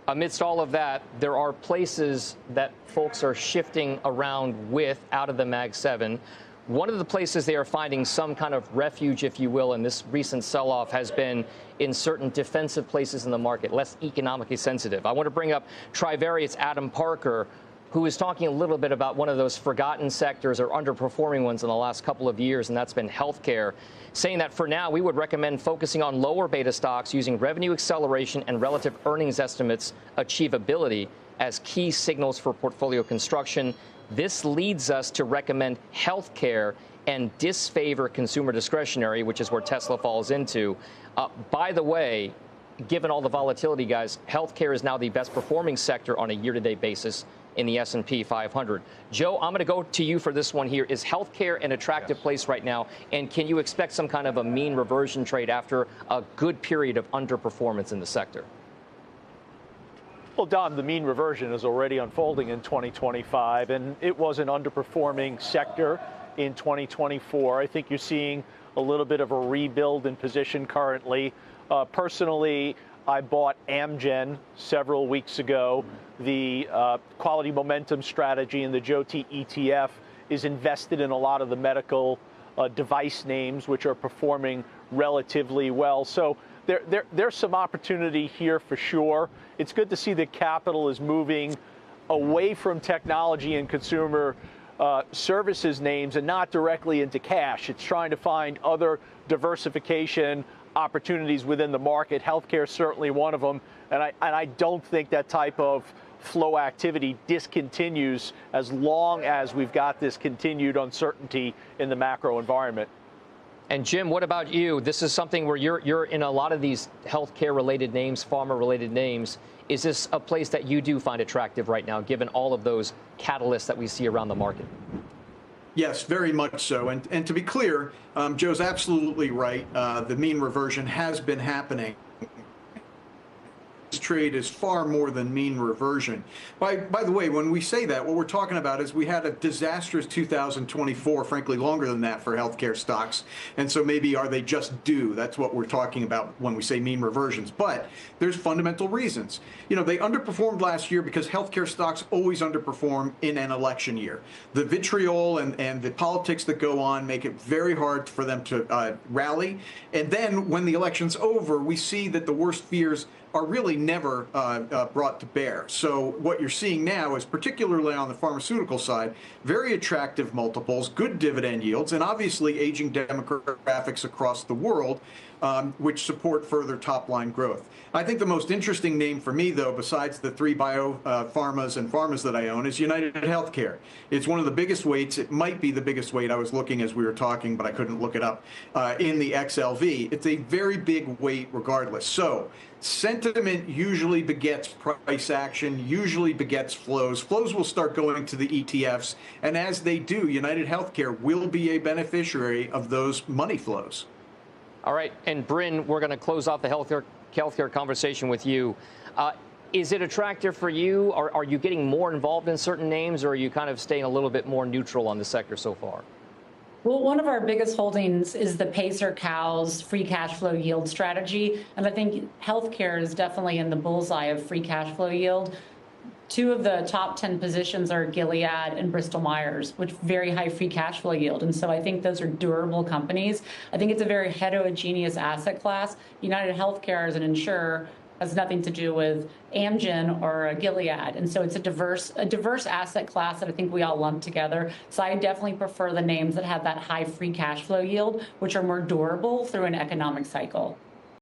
amidst all of that, there are places that folks are shifting around with out of the Mag 7. One of the places they are finding some kind of refuge, if you will, in this recent sell-off has been in certain defensive places in the market, less economically sensitive. I want to bring up Trivariate's Adam Parker, who is talking a little bit about one of those forgotten sectors or underperforming ones in the last couple of years, and that's been healthcare, saying that for now we would recommend focusing on lower beta stocks using revenue acceleration and relative earnings estimates achievability as key signals for portfolio construction. This leads us to recommend healthcare and disfavor consumer discretionary, which is where Tesla falls into. By the way, given all the volatility, guys, healthcare is now the best performing sector on a year-to-date basis in the S&P 500. Joe, I'm going to go to you for this one here. Is healthcare an attractive place right now? And can you expect some kind of a mean reversion trade after a good period of underperformance in the sector? Well, Don, the mean reversion is already unfolding in 2025, and it was an underperforming sector in 2024. I think you're seeing a little bit of a rebuild in position currently. Personally, I bought Amgen several weeks ago. The quality momentum strategy in the JOTI ETF is invested in a lot of the medical device names, which are performing relatively well. So there's some opportunity here for sure. It's good to see that capital is moving away from technology and consumer services names and not directly into cash. It's trying to find other diversification opportunities within the market. Healthcare is certainly one of them, and I don't think that type of flow activity discontinues as long as we've got this continued uncertainty in the macro environment. And Jim, what about you? This is something where you're in a lot of these healthcare-related names, pharma-related names. Is this a place that you do find attractive right now, given all of those catalysts that we see around the market? Yes, very much so. And to be clear, Joe's absolutely right. The mean reversion has been happening. This trade is far more than mean reversion. By the way, when we say that, what we're talking about is we had a disastrous 2024, frankly, longer than that for healthcare stocks. And so maybe are they just due? That's what we're talking about when we say mean reversions. But there's fundamental reasons. You know, they underperformed last year because healthcare stocks always underperform in an election year. The vitriol and the politics that go on make it very hard for them to rally. And then when the election's over, we see that the worst fears are really never brought to bear. So what you're seeing now is, particularly on the pharmaceutical side, very attractive multiples, good dividend yields, and obviously aging demographics across the world, which support further top-line growth. I think the most interesting name for me, though, besides the three pharmas and pharmas that I own, is United Healthcare. It's one of the biggest weights. It might be the biggest weight. I was looking as we were talking, but I couldn't look it up, in the XLV. It's a very big weight regardless. So sentiment usually begets price action, usually begets flows. Flows will start going to the ETFs, and as they do, United Healthcare will be a beneficiary of those money flows. All right, and Bryn, we're going to close off the healthcare conversation with you. Is it attractive for you? Are you getting more involved in certain names, or are you kind of staying a little bit more neutral on the sector so far? Well, one of our biggest holdings is the Pacer Cows free cash flow yield strategy. And I think healthcare is definitely in the bullseye of free cash flow yield. Two of the top 10 positions are Gilead and Bristol Myers, which very high free cash flow yield. And so I think those are durable companies. I think it's a very heterogeneous asset class. United Healthcare as an insurer has nothing to do with Amgen or Gilead. And so it's a diverse asset class that I think we all lump together. So I definitely prefer the names that have that high free cash flow yield, which are more durable through an economic cycle.